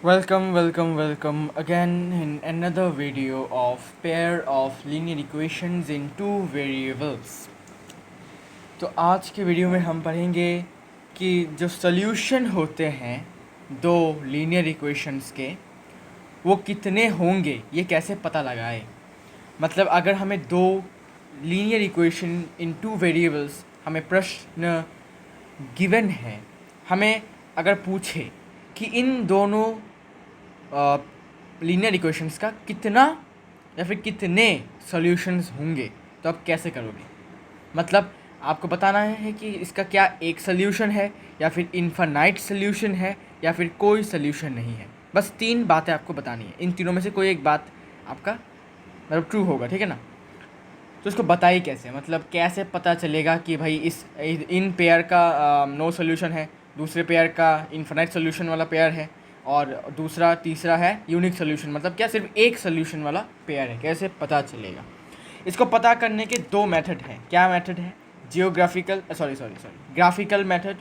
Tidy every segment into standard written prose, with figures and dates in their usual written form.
Welcome again in another video of pair of linear equations in two variables. तो आज के video में हम पढ़ेंगे कि जो सॉल्यूशन होते हैं दो लीनियर इक्वेशंस के वो कितने होंगे, ये कैसे पता लगाए। मतलब अगर हमें दो linear equation in two variables हमें प्रश्न गिवन है, हमें अगर पूछे कि इन दोनों लीनियर इक्वेशंस का कितना या फिर कितने सॉल्यूशंस होंगे, तो आप कैसे करोगे। मतलब आपको बताना है कि इसका क्या एक सॉल्यूशन है या फिर इनफाइनाइट सॉल्यूशन है या फिर कोई सॉल्यूशन नहीं है। बस तीन बातें आपको बतानी है, इन तीनों में से कोई एक बात आपका मतलब ट्रू होगा, ठीक है ना। तो इसको बताइए कैसे, मतलब कैसे पता चलेगा कि भाई इन पेयर का नो सॉल्यूशन है, दूसरे पेयर का इनफाइनाइट सॉल्यूशन वाला पेयर है और दूसरा तीसरा है यूनिक सॉल्यूशन, मतलब क्या सिर्फ एक सॉल्यूशन वाला पेयर है, कैसे पता चलेगा। इसको पता करने के दो मेथड हैं। क्या मेथड है? ग्राफिकल मेथड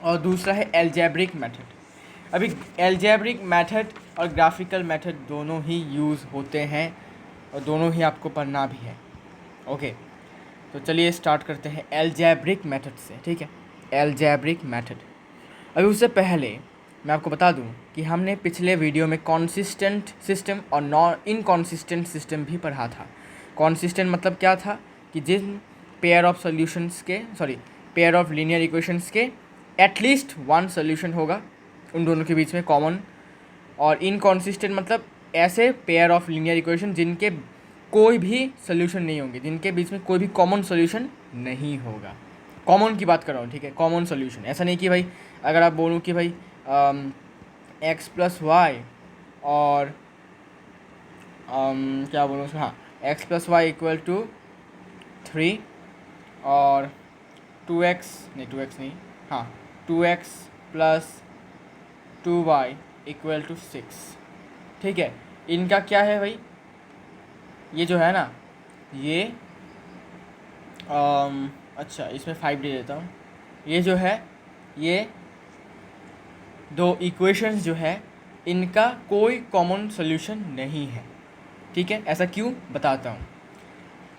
और दूसरा है एल्जेब्रिक मेथड। अभी एल्जेब्रिक मेथड और ग्राफिकल मेथड दोनों ही यूज़ होते हैं और दोनों ही आपको पढ़ना भी है। ओके, तो चलिए स्टार्ट करते हैं एल्जेब्रिक मेथड से, ठीक है। Algebraic method. अभी उससे पहले मैं आपको बता दूं कि हमने पिछले वीडियो में कॉन्सिस्टेंट सिस्टम और नॉन इनकॉन्सिस्टेंट सिस्टम भी पढ़ा था। कॉन्सिस्टेंट मतलब क्या था कि जिन पेयर ऑफ सॉल्यूशंस के पेयर ऑफ लीनियर इक्वेशंस के एटलीस्ट वन सॉल्यूशन होगा उन दोनों के बीच में कॉमन। और इनकॉन्सिस्टेंट मतलब ऐसे पेयर ऑफ लीनियर इक्वेशन जिनके कोई भी सोल्यूशन नहीं होंगे, जिनके बीच में कोई भी कॉमन सोल्यूशन नहीं होगा। कॉमन की बात कर रहा हूँ, ठीक है, कॉमन सोल्यूशन। ऐसा नहीं कि भाई अगर आप बोलूँ कि भाई एक्स प्लस वाई और क्या बोलूँ उसमें, हाँ, X plus Y equal to 3 और 2x नहीं, हाँ, 2x plus 2y equal to 6, ठीक है। इनका क्या है भाई, ये जो है ना, ये अच्छा इसमें 5 दे देता हूँ। ये जो है, ये दो इक्वेशंस जो है इनका कोई कॉमन सॉल्यूशन नहीं है, ठीक है। ऐसा क्यों बताता हूँ।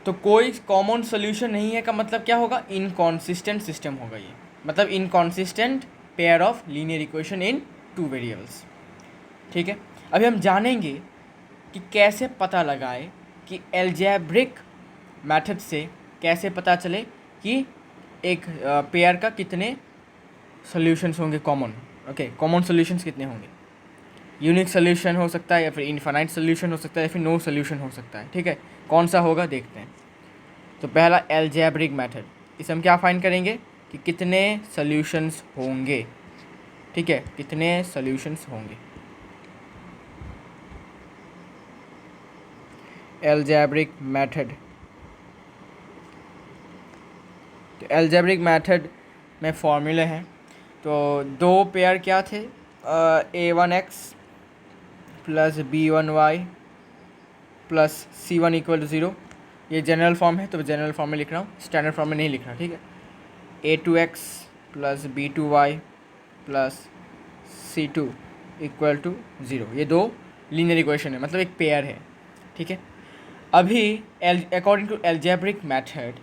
तो कोई कॉमन सॉल्यूशन नहीं है का मतलब क्या होगा, इनकॉन्सिस्टेंट सिस्टम होगा ये, मतलब inconsistent pair of linear equation in two variables, ठीक है। अभी हम जानेंगे कि कैसे पता लगाए कि एल्जेब्रिक मेथड से कैसे पता चले कि एक पेयर का कितने सॉल्यूशंस होंगे कॉमन। ओके, कॉमन सॉल्यूशंस कितने होंगे। यूनिक सॉल्यूशन हो सकता है या फिर इनफाइनाइट सॉल्यूशन हो सकता है या फिर नो सॉल्यूशन हो सकता है, ठीक है। कौन सा होगा देखते हैं। तो पहला एल्जेब्रिक मेथड, इसे हम क्या फाइंड करेंगे कि कितने सॉल्यूशंस होंगे, ठीक है, कितने सॉल्यूशंस होंगे। एल्जेब्रिक मेथड, तो एल्जेब्रिक मेथड में फॉर्मूले हैं। तो दो पेयर क्या थे, a1x plus b1y plus c1 equal to 0। ये जनरल फॉर्म है तो जनरल फॉर्म में लिख रहा हूँ, स्टैंडर्ड फॉर्म में नहीं लिख रहा, ठीक है। a2x plus b2y plus c2 equal to 0। ये दो लीनियर इक्वेशन है, मतलब एक पेयर है, ठीक है। अभी according to algebraic method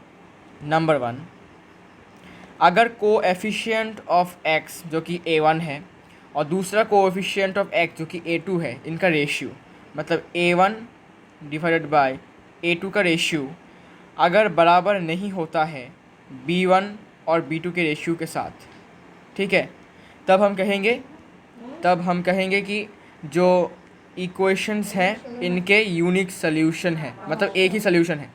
number 1, अगर कोएफिशिएंट ऑफ x जो कि a1 है और दूसरा कोएफिशिएंट ऑफ x जो कि a2 है, इनका रेशियो मतलब a1 डिवाइडेड बाय a2 का रेशियो अगर बराबर नहीं होता है b1 और b2 के रेशियो के साथ, ठीक है, तब हम कहेंगे कि जो इक्वेशंस हैं इनके यूनिक सॉल्यूशन है, मतलब एक ही सॉल्यूशन है।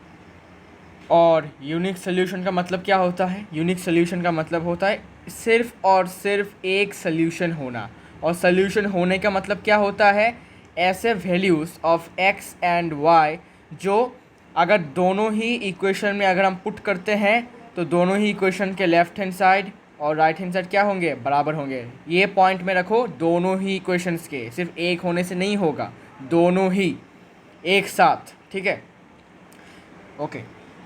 और यूनिक सॉल्यूशन का मतलब क्या होता है, यूनिक सॉल्यूशन का मतलब होता है सिर्फ और सिर्फ एक सॉल्यूशन होना। और सॉल्यूशन होने का मतलब क्या होता है, ऐसे values of x and y जो अगर दोनों ही इक्वेशन में अगर हम पुट करते हैं तो दोनों ही इक्वेशन के लेफ्ट हैंड साइड और राइट हैंड साइड क्या होंगे, बराबर होंगे। ये पॉइंट में रखो, दोनों ही इक्वेशंस के, सिर्फ एक होने से नहीं होगा, दोनों ही एक साथ, ठीक है। ओके,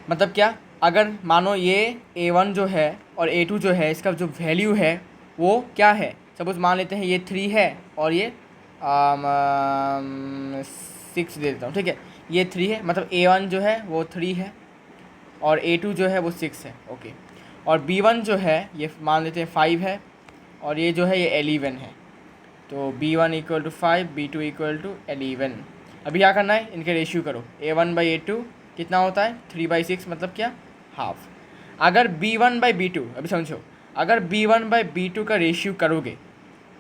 मतलब क्या, अगर मानो ये a1 जो है और a2 जो है, इसका जो वैल्यू है वो क्या है, सपोज मान लेते हैं ये 3 है और ये 6 दे देता हूँ, ठीक है। ये 3 है, मतलब A1 जो है वो 3 है और A2 जो है वो 6 है, ओके। और B1 जो है ये मान लेते हैं 5 है और ये जो है ये 11 है। तो B1 equal to 5, B2 equal to 11। अभी क्या करना है, इनके रेशियो करो। A1/A2 कितना होता है, 3/6, मतलब क्या, हाफ। अगर B1/B2, अभी समझो, अगर B1/B2 का रेशियो करोगे,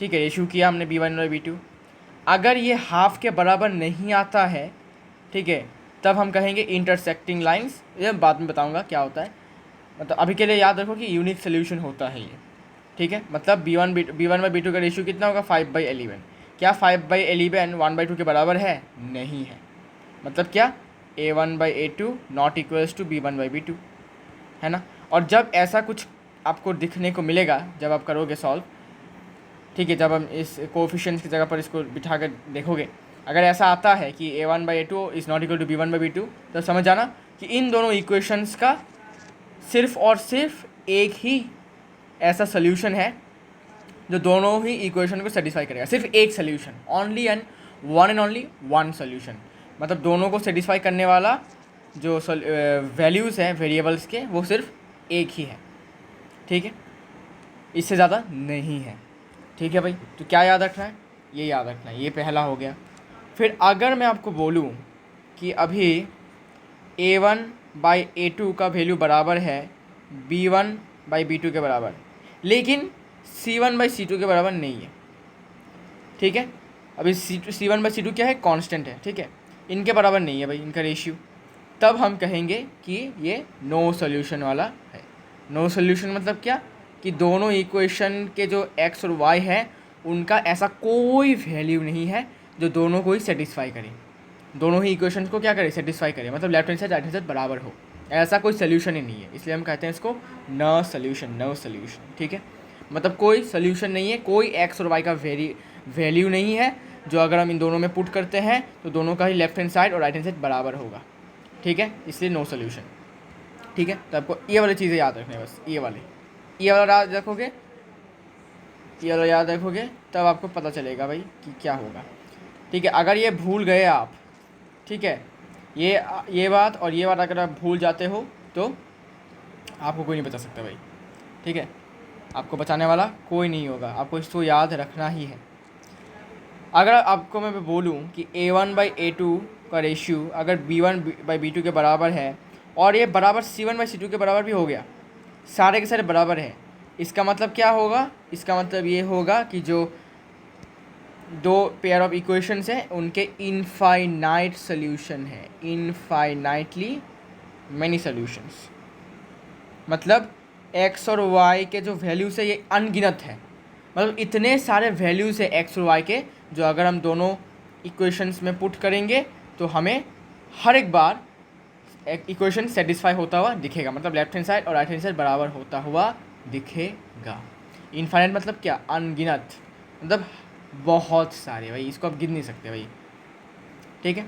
ठीक है, रेशियो किया हमने B1/B2, अगर ये हाफ के बराबर नहीं आता है, ठीक है, तब हम कहेंगे इंटरसेक्टिंग लाइंस। ये बाद में बताऊंगा क्या होता है, मतलब अभी के लिए याद रखो कि यूनिक सोल्यूशन होता है ये, ठीक है। मतलब B1/B2 का रेशियो कितना होगा, 5/11। क्या 5/11 1/2 के बराबर है, नहीं है। मतलब क्या, A1/A2 not equals to B1/B2, है ना। और जब ऐसा कुछ आपको दिखने को मिलेगा जब आप करोगे सॉल्व, ठीक है, जब हम इस कोफिशिएंट्स की जगह पर इसको बिठा कर देखोगे, अगर ऐसा आता है कि A1/A2 is not equal to B1/B2, तो समझ जाना कि इन दोनों इक्वेशंस का सिर्फ और सिर्फ एक ही ऐसा सोल्यूशन है जो दोनों ही इक्वेशन को सेटिस्फाई करेगा। सिर्फ एक solution, only and only one solution, मतलब दोनों को सेटिस्फाई करने वाला जो वैल्यूज़ हैं वेरिएबल्स के, वो सिर्फ एक ही है, ठीक है, इससे ज़्यादा नहीं है, ठीक है भाई। तो क्या याद रखना है, ये याद रखना है, ये पहला हो गया। फिर अगर मैं आपको बोलूँ कि अभी A1/A2 का वैल्यू बराबर है B1/B2 के बराबर, लेकिन C1/C2 के बराबर नहीं है, ठीक है। अभी C1/C2 क्या है, कांस्टेंट है, ठीक है, इनके बराबर नहीं है भाई इनका रेशियो, तब हम कहेंगे कि ये नो सोल्यूशन वाला है। नो सोल्यूशन मतलब क्या, कि दोनों इक्वेशन के जो x और y है उनका ऐसा कोई वैल्यू नहीं है जो दोनों को ही सेटिस्फाई करे, दोनों ही इक्वेशंस को क्या करे, सेटिस्फाई करे, मतलब left hand side right hand side बराबर हो, ऐसा कोई सोल्यूशन ही नहीं है, इसलिए हम कहते हैं इसको नो सोल्यूशन, नो सोल्यूशन, ठीक है। मतलब कोई सोल्यूशन नहीं है, कोई एक्स और वाई का वैल्यू नहीं है जो अगर हम इन दोनों में पुट करते हैं तो दोनों का ही लेफ्ट हैंड साइड और राइट हैंड साइड बराबर होगा, ठीक है, इसलिए नो सोल्यूशन, ठीक है। तो आपको ये वाली चीज़ें याद रखनी है, बस ये वाला याद रखोगे, ये वाला याद रखोगे, तब आपको पता चलेगा भाई कि क्या होगा, ठीक है। अगर ये भूल गए आप, ठीक है, ये बात और ये बात अगर आप भूल जाते हो तो आपको कोई नहीं बचा सकता भाई, ठीक है, आपको बचाने वाला कोई नहीं होगा, आपको इसको याद रखना ही है। अगर आपको मैं बोलूँ कि A1/A2 का रेशियो अगर B1/B2 के बराबर है और ये बराबर C1/C2 के बराबर भी हो गया, सारे के सारे बराबर है, इसका मतलब क्या होगा, इसका मतलब ये होगा कि जो दो पेयर ऑफ इक्वेशंस हैं उनके इनफाइनाइट सोल्यूशन है, इनफाइनाइटली मैनी सोल्यूशंस, मतलब एक्स और वाई के जो वैल्यूज है ये अनगिनत है, मतलब इतने सारे वैल्यूज़ है एक्स और वाई के जो अगर हम दोनों इक्वेशंस में पुट करेंगे तो हमें हर एक बार एक इक्वेशन सेटिस्फाई होता हुआ दिखेगा, मतलब लेफ्ट हैंड साइड और राइट हैंड साइड बराबर होता हुआ दिखेगा। इनफाइनाइट मतलब क्या, अनगिनत, मतलब बहुत सारे भाई, इसको आप गिन नहीं सकते भाई, ठीक है।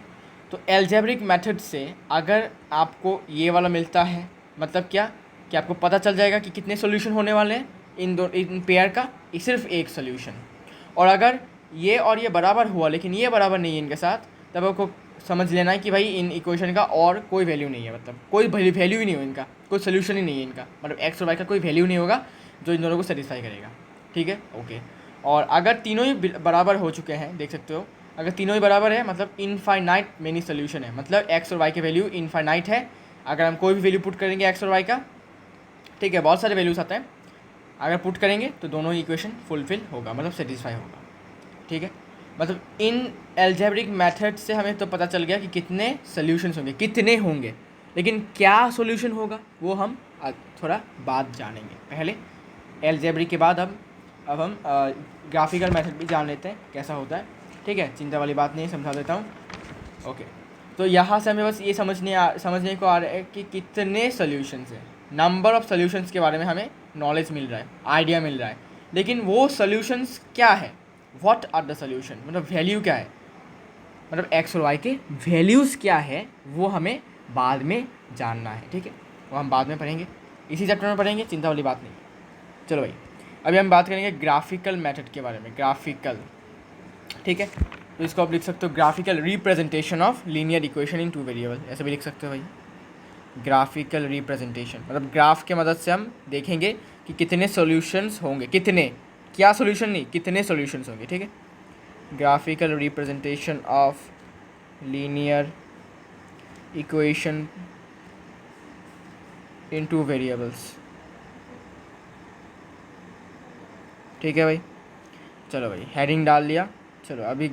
तो एल्जेब्रिक मेथड से अगर आपको ये वाला मिलता है, मतलब क्या, कि आपको पता चल जाएगा कि कितने सॉल्यूशन होने वाले हैं इन पेयर का, सिर्फ एक सॉल्यूशन। और अगर ये और ये बराबर हुआ लेकिन ये बराबर नहीं है इनके साथ, तब आपको समझ लेना है कि भाई इन इक्वेशन का और कोई वैल्यू नहीं है, मतलब कोई वैल्यू ही नहीं हो इनका, कोई सोल्यूशन ही नहीं है इनका, मतलब एक्स और वाई का कोई वैल्यू नहीं होगा जो इन दोनों को सेटिस्फाई करेगा, ठीक है, ओके। और अगर तीनों ही बराबर हो चुके हैं, देख सकते हो, अगर तीनों ही बराबर है मतलब इनफाइनाइट मेनी सोल्यूशन है, मतलब एक्स और वाई के वैल्यू इनफाइनाइट है। अगर हम कोई भी वैल्यू पुट करेंगे एक्स और वाई का, ठीक है, बहुत सारे वैल्यूज आते हैं, अगर पुट करेंगे तो दोनों इक्वेशन फुलफिल होगा, मतलब सेटिस्फाई होगा, ठीक है। मतलब इन एल्जेब्रिक मेथड से हमें तो पता चल गया कि कितने सोल्यूशंस होंगे, कितने होंगे, लेकिन क्या सोल्यूशन होगा वो हम थोड़ा बाद जानेंगे। पहले एल्जेब्रिक के बाद अब हम ग्राफिकल मेथड भी जान लेते हैं कैसा होता है, ठीक है, चिंता वाली बात नहीं, समझा देता हूँ, ओके। तो यहाँ से हमें बस ये समझने को आ रहा है कि कितने सोल्यूशंस हैं, नंबर ऑफ़ सोल्यूशंस के बारे में हमें नॉलेज मिल रहा है, आइडिया मिल रहा है, लेकिन वो सोल्यूशंस क्या है, व्हाट आर द सोल्यूशन, मतलब वैल्यू क्या है, मतलब एक्स और वाई के वैल्यूज़ क्या है वो हमें बाद में जानना है, ठीक है, वो हम बाद में पढ़ेंगे, इसी चैप्टर में पढ़ेंगे, चिंता वाली बात नहीं। चलो भाई, अभी हम बात करेंगे ग्राफिकल मेथड के बारे में। ग्राफिकल, ठीक है। तो इसको आप लिख सकते हो graphical representation of linear equation in two variable, ऐसे भी लिख सकते हो भाई। ग्राफिकल रिप्रेजेंटेशन मतलब ग्राफ के मदद से हम देखेंगे कि कितने सॉल्यूशंस होंगे, कितने, क्या सॉल्यूशन नहीं, कितने सॉल्यूशंस होंगे, ठीक है। Graphical representation of linear equation in two variables, ठीक है भाई। चलो भाई हेडिंग डाल लिया। चलो अभी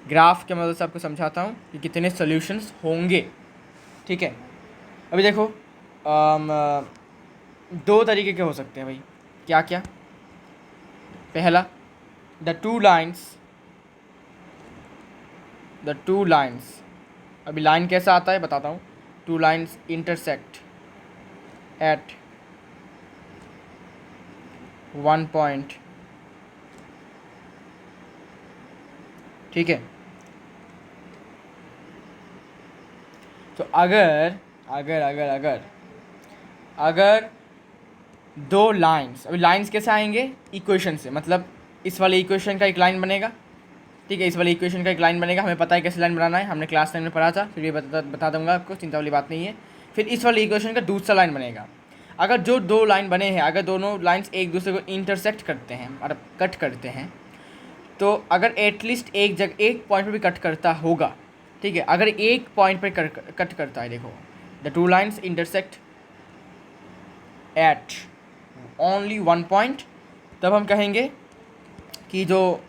ग्राफ के मदद से आपको समझाता हूँ कि कितने सॉल्यूशंस होंगे, ठीक है। अभी देखो दो तरीके के हो सकते हैं भाई, क्या क्या। पहला, द टू लाइन्स, अभी लाइन कैसा आता है बताता हूँ। Two lines intersect at one point, ठीक है। तो अगर अगर अगर अगर अगर दो लाइन्स, अभी लाइन्स कैसे आएंगे, इक्वेशन से, मतलब इस वाले इक्वेशन का एक लाइन बनेगा, ठीक है। इस वाले इक्वेशन का एक लाइन बनेगा, हमें पता है कैसे लाइन बनाना है, हमने क्लास 10 में पढ़ा था, फिर ये बता दूंगा आपको, चिंता वाली बात नहीं है। फिर इस वाले इक्वेशन का दूसरा लाइन बनेगा। अगर जो दो लाइन बने हैं, अगर दोनों लाइन्स एक दूसरे को इंटरसेक्ट करते हैं मतलब कट करते हैं, तो अगर एटलीस्ट एक पॉइंट पर भी कट करता होगा, ठीक है। अगर एक पॉइंट पर कट करता है, देखो, the two lines intersect at only one point, तब हम कहेंगे कि जो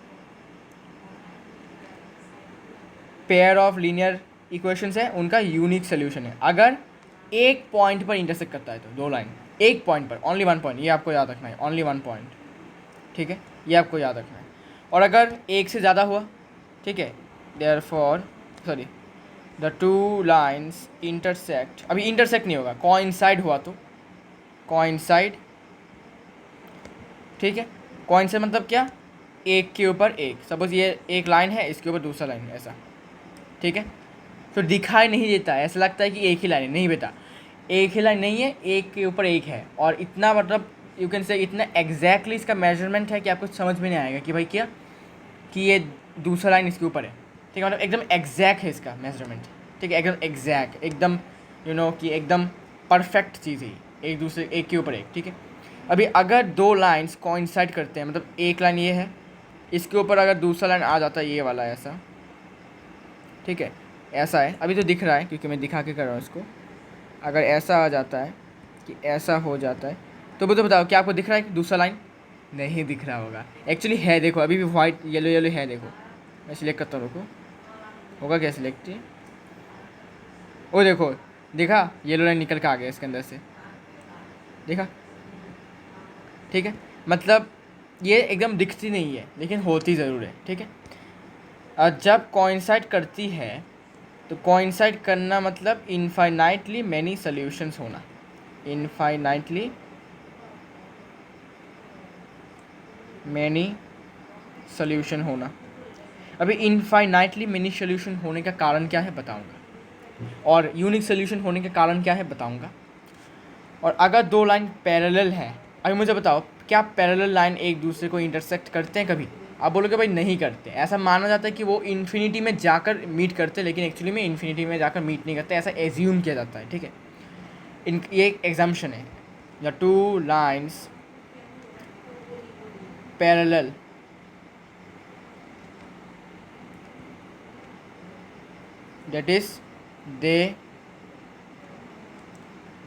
पेयर ऑफ लीनियर इक्वेशंस है उनका यूनिक सोल्यूशन है। अगर एक पॉइंट पर इंटरसेक्ट करता है तो दो लाइन एक पॉइंट पर, ओनली वन पॉइंट, ये आपको याद रखना है, ओनली वन पॉइंट, ठीक है, ये आपको याद रखना है। और अगर एक से ज़्यादा हुआ, ठीक है, द टू लाइन्स इंटरसेक्ट, अभी इंटरसेक्ट नहीं होगा, कोइंसाइड हुआ तो कोइंसाइड, ठीक है। कोइंसाइड मतलब क्या, एक के ऊपर एक, सपोज ये एक लाइन है, इसके ऊपर दूसरा लाइन है, ऐसा, ठीक है। तो दिखाई नहीं देता, ऐसा लगता है कि एक ही लाइन है, नहीं बेटा, एक ही लाइन नहीं है, एक के ऊपर एक है। और इतना मतलब यू कैन से इतना एग्जैक्टली इसका मेजरमेंट है कि आपको समझ में नहीं आएगा कि भाई क्या, कि ये दूसरा लाइन इसके ऊपर है, ठीक है। मतलब एकदम एग्जैक्ट है इसका मेजरमेंट, ठीक है, एकदम एग्जैक्ट, एकदम कि एकदम परफेक्ट चीज़ है, एक दूसरे एक के ऊपर एक, ठीक है। अभी अगर दो लाइन्स कोइंसाइड करते हैं, मतलब एक लाइन ये है, इसके ऊपर अगर दूसरा लाइन आ जाता है, ये वाला ऐसा, ठीक है, ऐसा है, अभी तो दिख रहा है क्योंकि मैं दिखा के कर रहा हूँ इसको। अगर ऐसा आ जाता है कि ऐसा हो जाता है, तो वो तो बताओ क्या आपको दिख रहा है कि दूसरा लाइन नहीं दिख रहा होगा, एक्चुअली है, देखो अभी भी वाइट येलो येलो है, देखो मैं सिलेक्ट करता हूँ, रुको, होगा क्या सिलेक्ट, ओ देखो, देखा येलो लाइन निकल के आ गया इसके अंदर से, देखा, ठीक है। मतलब ये एकदम दिखती नहीं है लेकिन होती ज़रूर है, ठीक है। और जब कोइंसाइड करती है, तो कोइंसाइड करना मतलब इनफाइनाइटली मैनी सॉल्यूशंस होना, इनफाइनाइटली मैनी सॉल्यूशन होना। अभी इनफाइनाइटली मैनी सॉल्यूशन होने का कारण क्या है बताऊंगा, और यूनिक सॉल्यूशन होने के कारण क्या है बताऊंगा। और अगर दो लाइन पैरेलल हैं, अभी मुझे बताओ क्या पैरेलल लाइन एक दूसरे को इंटरसेक्ट करते हैं कभी? आप बोलोगे भाई नहीं करते, ऐसा माना जाता है कि वो इन्फिनिटी में जाकर मीट करते हैं, लेकिन एक्चुअली में इन्फिनिटी में जाकर मीट नहीं करते, ऐसा एज्यूम किया जाता है, ठीक है। ये एक एग्जाम्पशन है, the two lines parallel that is they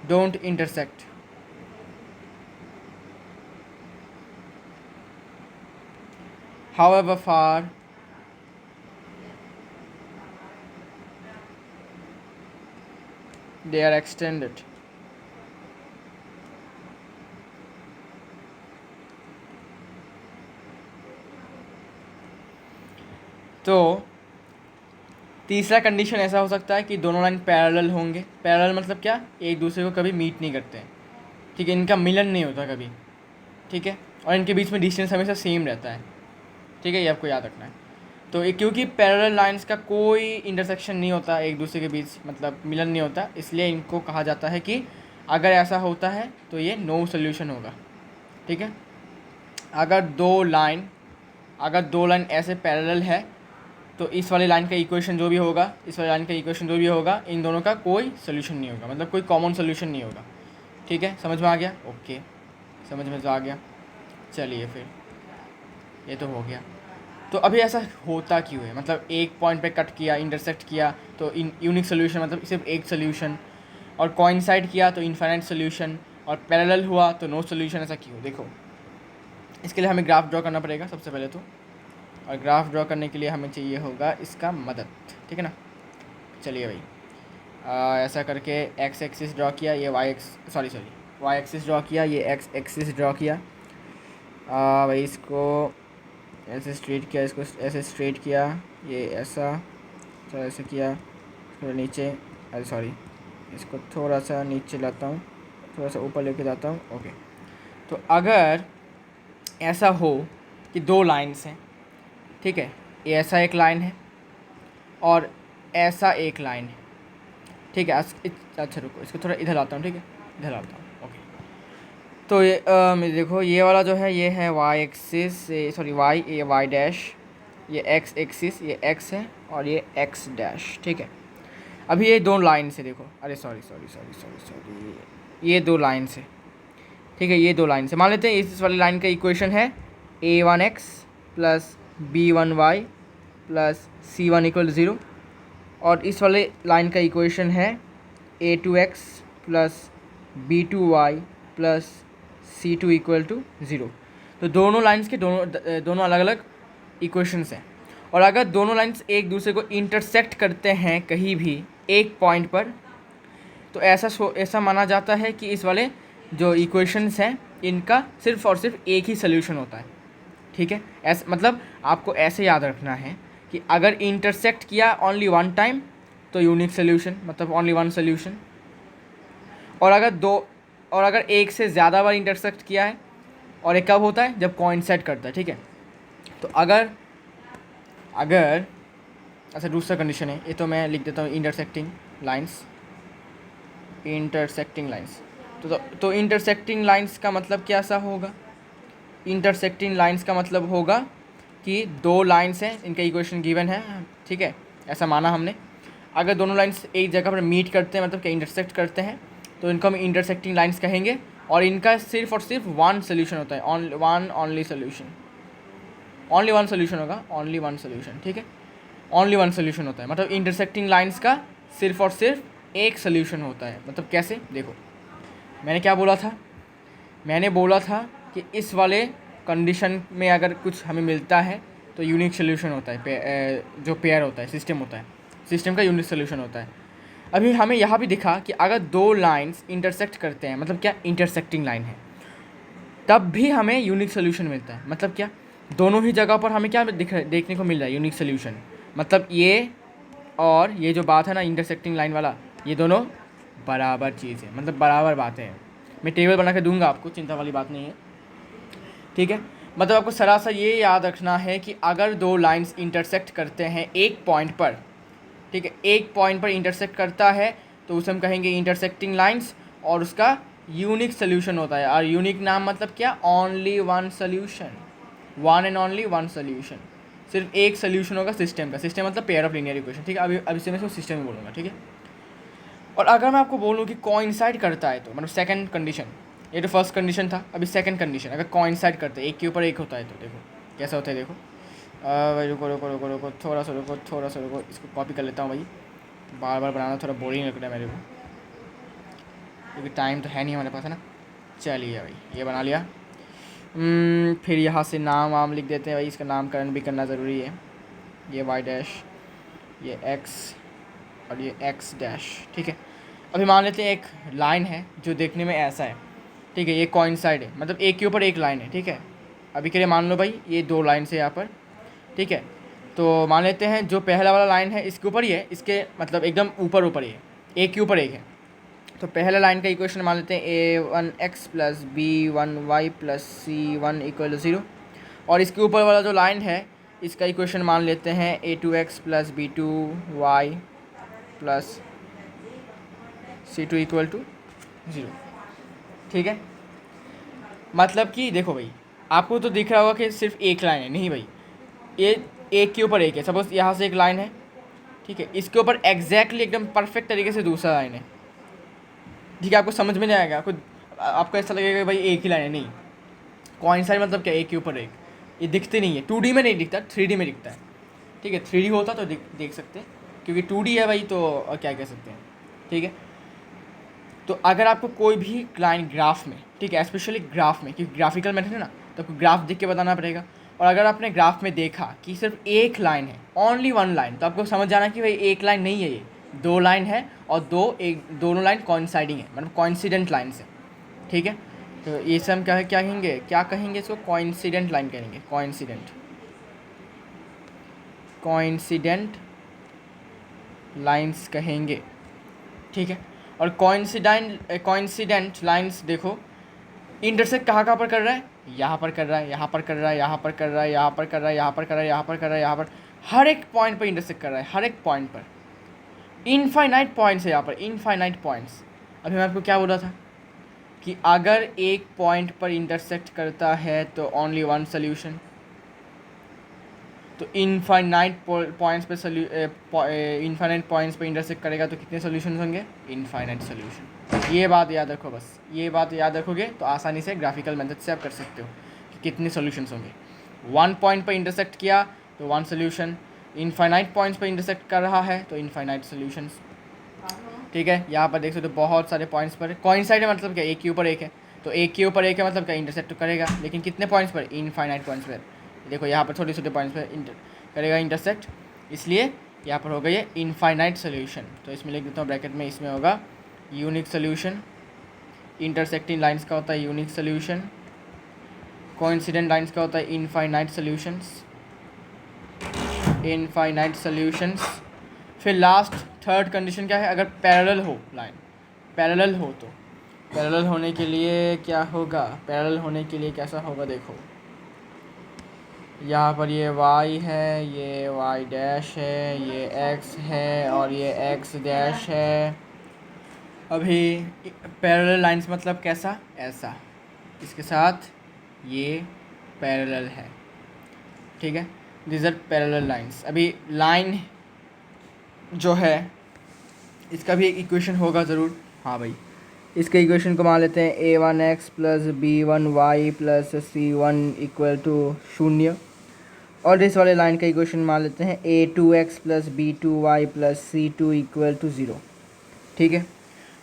don't intersect, however far they are extended. तो तीसरा कंडीशन ऐसा हो सकता है कि दोनों लाइन पैरेलल होंगे, पैरेलल मतलब क्या, एक दूसरे को कभी मीट नहीं करते हैं, ठीक है, इनका मिलन नहीं होता कभी, ठीक है, और इनके बीच में डिस्टेंस हमेशा सेम रहता है, ठीक है, ये आपको याद रखना है। तो क्योंकि पैरेलल लाइंस का कोई इंटरसेक्शन नहीं होता एक दूसरे के बीच, मतलब मिलन नहीं होता, इसलिए इनको कहा जाता है कि अगर ऐसा होता है तो ये नो सोल्यूशन होगा, ठीक है। अगर दो लाइन ऐसे पैरेलल है तो इस वाली लाइन का इक्वेशन जो भी होगा, इस वाली लाइन का इक्वेशन जो भी होगा, इन दोनों का कोई सोल्यूशन नहीं होगा, मतलब कोई कॉमन सोल्यूशन नहीं होगा। ठीक है, समझ में आ गया? ओके, समझ में तो आ गया। चलिए फिर ये तो हो गया। तो अभी ऐसा होता क्यों है, मतलब एक पॉइंट पे कट किया, इंटरसेक्ट किया तो यूनिक सोल्यूशन, मतलब सिर्फ एक सोल्यूशन, और कोइंसाइड किया तो इनफाइनाइट सोल्यूशन, और पैरेलल हुआ तो नो सोल्यूशन, ऐसा क्यों? देखो, इसके लिए हमें ग्राफ ड्रॉ करना पड़ेगा सबसे पहले तो, और ग्राफ ड्रॉ करने के लिए हमें चाहिए होगा इसका मदद। ठीक है ना? चलिए भाई, ऐसा करके एक्स एक्सिस ड्रॉ किया, ये वाई एक्सिस ड्रॉ किया, ये एक्स एक्सिस ड्रॉ किया। भाई इसको ऐसे स्ट्रेट किया, इसको ऐसे स्ट्रेट किया, ये ऐसा थोड़ा ऐसे किया, थोड़ा नीचे, अरे सॉरी, इसको थोड़ा सा नीचे लाता हूँ, थोड़ा सा ऊपर लेके जाता हूँ। ओके, तो अगर ऐसा हो कि दो लाइन्स हैं, ठीक है, ये ऐसा एक लाइन है और ऐसा एक लाइन है, ठीक है। अच्छा रुको, इसको थोड़ा इधर लाता हूँ, ठीक है, इधर लाता हूँ। ओके, तो ये देखो, ये वाला जो है ये है वाई एक्सिस, सॉरी वाई, ये वाई डैश, ये एक्स एक्सिस, ये एक्स है, और ये एक्स डैश। ठीक है, अभी ये दो लाइन से देखो, अरे सॉरी, ये दो लाइन से, ठीक है, ये दो लाइन से मान लेते हैं इस वाली लाइन का इक्वेशन है a1x plus b1y plus c1 equal 0, और इस वाले लाइन का इक्वेशन है a2x plus b2y plus c2 equal to 0। तो दोनों लाइन्स के दोनों अलग अलग इक्वेशंस हैं, और अगर दोनों लाइन्स एक दूसरे को इंटरसेक्ट करते हैं कहीं भी एक पॉइंट पर, तो ऐसा माना जाता है कि इस वाले जो इक्वेशंस हैं इनका सिर्फ और सिर्फ एक ही सोल्यूशन होता है। ठीक है, ऐसा मतलब आपको ऐसे याद रखना है कि अगर इंटरसेक्ट किया ओनली वन टाइम तो यूनिक सोल्यूशन, मतलब ओनली वन सोल्यूशन, और अगर एक से ज़्यादा बार इंटरसेक्ट किया है, और एक कब होता है, जब कोइंसाइड करता है। ठीक है, तो अगर अच्छा दूसरा कंडीशन है, ये तो मैं लिख देता हूँ इंटरसेक्टिंग लाइंस। तो इंटरसेक्टिंग लाइंस का मतलब क्या सा होगा? इंटरसेक्टिंग लाइंस का मतलब होगा कि दो लाइंस हैं, इनका इक्वेशन गिवन है, ठीक है, ऐसा माना हमने। अगर दोनों लाइंस एक जगह पर मीट करते हैं, मतलब क्या इंटरसेक्ट करते हैं, तो इनको हम इंटरसेक्टिंग लाइंस कहेंगे, और इनका सिर्फ और सिर्फ वन सोल्यूशन होता है, ओनली वन सोल्यूशन होगा, ओनली वन सोल्यूशन। ठीक है, ओनली वन सोल्यूशन होता है, मतलब इंटरसेक्टिंग लाइंस का सिर्फ और सिर्फ एक सोल्यूशन होता है। मतलब कैसे? देखो, मैंने क्या बोला था? मैंने बोला था कि इस वाले कंडीशन में अगर कुछ हमें मिलता है तो यूनिक सोल्यूशन होता है, जो पेयर होता है, सिस्टम होता है, सिस्टम का यूनिक सोल्यूशन होता है। अभी हमें यहाँ भी दिखा कि अगर दो लाइंस इंटरसेक्ट करते हैं, मतलब क्या, इंटरसेक्टिंग लाइन है, तब भी हमें यूनिक सोल्यूशन मिलता है। मतलब क्या, दोनों ही जगह पर हमें क्या देखने को मिल रहा है? Unique solution. मतलब ये और ये जो बात है ना, इंटरसेक्टिंग लाइन वाला, ये दोनों बराबर चीज़ है, मतलब बराबर बातें हैं। मैं टेबल बना के दूंगा आपको, चिंता वाली बात नहीं है। ठीक है, मतलब आपको सरासर ये याद रखना है कि अगर दो लाइंस इंटरसेक्ट करते हैं एक पॉइंट पर, ठीक है, एक पॉइंट पर इंटरसेक्ट करता है, तो उसे हम कहेंगे इंटरसेक्टिंग लाइंस, और उसका यूनिक सोल्यूशन होता है। और यूनिक नाम मतलब क्या? Only one solution, one and only one solution. सिर्फ एक सोल्यूशन होगा सिस्टम का। सिस्टम मतलब पेयर ऑफ लीनियर इक्वेशन। ठीक है, अभी से मैं इसको सिस्टम ही बोलूँगा। ठीक है, और अगर मैं आपको बोलूँ कि कोइंसाइड करता है, तो मतलब सेकंड कंडीशन, ये तो फर्स्ट कंडीशन था, अभी सेकंड कंडीशन, अगर कोइंसाइड करते हैं, एक के ऊपर एक होता है, तो देखो कैसा होता है। देखो भाई, रुको, थोड़ा सा रुको, इसको कॉपी कर लेता हूँ भाई, बार बार बनाना थोड़ा बोरिंग लग रहा है मेरे को, क्योंकि टाइम तो है नहीं हमारे पास, है ना। चलिए भाई, ये बना लिया। फिर यहाँ से नाम वाम लिख देते हैं भाई, इसका नामकरण भी करना ज़रूरी है। ये वाई डैश, ये एक्स, और ये एक्स डैश। ठीक है, अभी मान लेते हैं एक लाइन है जो देखने में ऐसा है। ठीक है, ये कोइंसाइड है, मतलब एक के ऊपर एक लाइन है। ठीक है, अभी के लिए मान लो भाई ये दो लाइन से यहाँ पर। ठीक है, तो मान लेते हैं जो पहला वाला लाइन है इसके ऊपर ही है, इसके मतलब एकदम ऊपर ही है, एक के ऊपर एक है। तो पहला लाइन का इक्वेशन मान लेते हैं a1x plus b1y plus c1 equal 0, और इसके ऊपर वाला जो लाइन है इसका इक्वेशन मान लेते हैं a2x plus b2y plus c2 equal to 0। ठीक है, मतलब कि देखो भाई, आपको तो दिख रहा होगा कि सिर्फ एक लाइन है, नहीं भाई, ये एक के ऊपर एक है, सपोज यहाँ से एक लाइन है, ठीक है, इसके ऊपर एग्जैक्टली एकदम परफेक्ट तरीके से दूसरा लाइन है, ठीक है, आपको समझ में नहीं आएगा, आपको ऐसा लगेगा कि भाई एक ही लाइन है, नहीं, कोइंसाइड मतलब क्या, एक के ऊपर एक, ये दिखते नहीं है, 2D में नहीं दिखता, 3D में दिखता है, ठीक है, 3D होता तो देख सकते हैं, क्योंकि 2D है भाई, तो क्या कह सकते हैं, ठीक है। तो अगर आपको कोई भी लाइन ग्राफ में, ठीक है, स्पेशली ग्राफ में, क्योंकि ग्राफिकल मेथड है ना, तो आपको ग्राफ देख के बताना पड़ेगा, और अगर आपने ग्राफ में देखा कि सिर्फ एक लाइन है, ओनली वन लाइन, तो आपको समझ जाना कि भाई एक लाइन नहीं है, ये दो लाइन है, और दोनों लाइन कॉइंसाइडिंग है, मतलब कॉइंसिडेंट लाइन से, ठीक है। तो ये सब हम क्या कहेंगे, इसको कॉइंसिडेंट लाइन कहेंगे, कॉइंसिडेंट लाइंस कहेंगे, ठीक है। और कॉइंसिडेंट लाइंस देखो इंटरसेक्ट कहाँ पर कर रहा है, यहाँ पर कर रहा है, यहाँ पर कर रहा है, यहाँ पर कर रहा है, यहाँ पर कर रहा है, यहाँ पर कर रहा है, यहाँ पर कर रहा है, यहाँ पर, हर एक पॉइंट पर इंटरसेक्ट कर रहा है, हर एक पॉइंट पर, इनफाइनाइट पॉइंट्स है यहाँ पर, इनफाइनाइट पॉइंट्स। अभी मैं आपको क्या बोला था कि अगर एक पॉइंट पर इंटरसेक्ट करता है तो ओनली वन सोल्यूशन, तो इनफाइनाइट पॉइंट्स पे इनफाइनाइट पॉइंट्स पे इंटरसेक्ट करेगा तो कितने सॉल्यूशंस होंगे, इनफाइनाइट सॉल्यूशन। ये बात याद रखो, बस ये बात याद रखोगे तो आसानी से ग्राफिकल मेथड से आप कर सकते हो कि कितने सॉल्यूशंस होंगे। वन पॉइंट पर इंटरसेक्ट किया तो वन सोल्यूशन, इनफाइनाइट पॉइंट्स पर इंटरसेक्ट कर रहा है तो इनफाइनाइट सॉल्यूशंस, ठीक है। यहाँ पर देख सकते हो बहुत सारे पॉइंट्स पर, कॉइंसाइड है मतलब क्या, एक के ऊपर एक है, तो एक के ऊपर एक है मतलब क्या, इंटरसेक्ट तो करेगा, लेकिन कितने पॉइंट्स पर, इनफाइनाइट पॉइंट्स पर। देखो यहाँ पर छोटे छोटे पॉइंट्स पर करेगा इंटरसेक्ट, इसलिए यहाँ पर होगा ये इनफाइनाइट सोल्यूशन। तो इसमें लिख देता हूँ ब्रैकेट में, इसमें होगा यूनिक सोल्यूशन, इंटरसेक्टिंग लाइंस का होता है यूनिक सोल्यूशन, कोइंसिडेंट लाइंस का होता है इनफाइनाइट सोल्यूशंस, इनफाइनाइट सोल्यूशंस। फिर लास्ट थर्ड कंडीशन क्या है, अगर पैरेलल हो लाइन, पैरेलल हो तो पैरेलल होने के लिए क्या होगा, पैरेलल होने के लिए कैसा होगा, देखो यहाँ पर ये y है, ये y डैश है, ये x है और ये x डैश है। अभी पैरेलल लाइंस मतलब कैसा, ऐसा, इसके साथ ये पैरेलल है, ठीक है, दिस आर पैरेलल लाइंस। अभी लाइन जो है इसका भी एक इक्वेशन होगा ज़रूर, हाँ भाई, इसके इक्वेशन को मान लेते हैं a1x plus b1y plus c1 equal to 0, और इस वाले लाइन का इक्वेशन मान लेते हैं a2x plus b2y plus c2 equal to 0, ठीक है।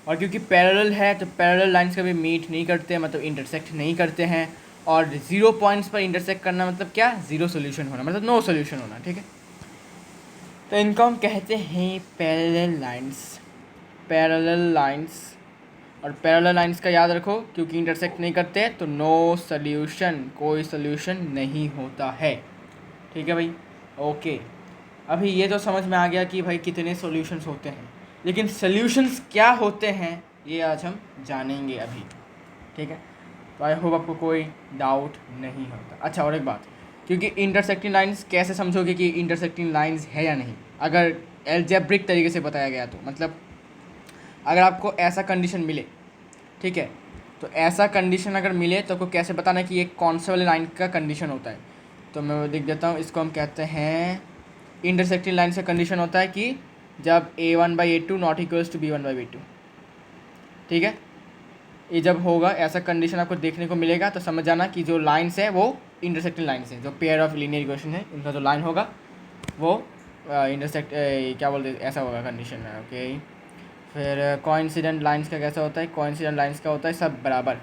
और क्योंकि पैरेलल है तो पैरेलल लाइंस कभी मीट नहीं करते, मतलब इंटरसेक्ट नहीं करते हैं, और 0 पॉइंट्स पर इंटरसेक्ट करना मतलब क्या, 0 सोल्यूशन होना, मतलब नो सोल्यूशन होना, ठीक है। तो इनको हम कहते हैं पैरेलल लाइंस, पैरेलल लाइंस। और पैरेलल लाइंस का याद रखो, क्योंकि इंटरसेक्ट नहीं करते तो नो सोल्यूशन, कोई सोल्यूशन नहीं होता है, ठीक है भाई, ओके। अभी ये तो समझ में आ गया कि भाई कितने सॉल्यूशंस होते हैं, लेकिन सॉल्यूशंस क्या होते हैं ये आज हम जानेंगे अभी, ठीक है। तो आई होप आपको कोई डाउट नहीं होता। अच्छा, और एक बात, क्योंकि इंटरसेक्टिंग लाइंस कैसे समझोगे कि इंटरसेक्टिंग लाइंस है या नहीं, अगर एल्जेब्रिक तरीके से बताया गया तो, मतलब अगर आपको ऐसा कंडीशन मिले, ठीक है, तो ऐसा कंडीशन अगर मिले तो आपको कैसे बताना कि ये कौन से वाले लाइन का कंडीशन होता है। तो मैं वो लिख देता हूँ, इसको हम कहते हैं इंटरसेक्टिंग लाइन का कंडीशन होता है कि जब a1/a2 not equals to b1/b2, ठीक है, ये जब होगा ऐसा कंडीशन आपको देखने को मिलेगा तो समझ जाना कि जो लाइन्स है वो इंटरसेक्टिंग लाइन्स है, जो पेयर ऑफ लीनियर इक्वेशन है उनका जो लाइन होगा वो इंटरसेक्ट क्या बोलते हैं, ऐसा होगा कंडीशन, ओके। फिर कोइंसिडेंट लाइंस का कैसा होता है, कोइंसिडेंट लाइंस का होता है सब बराबर,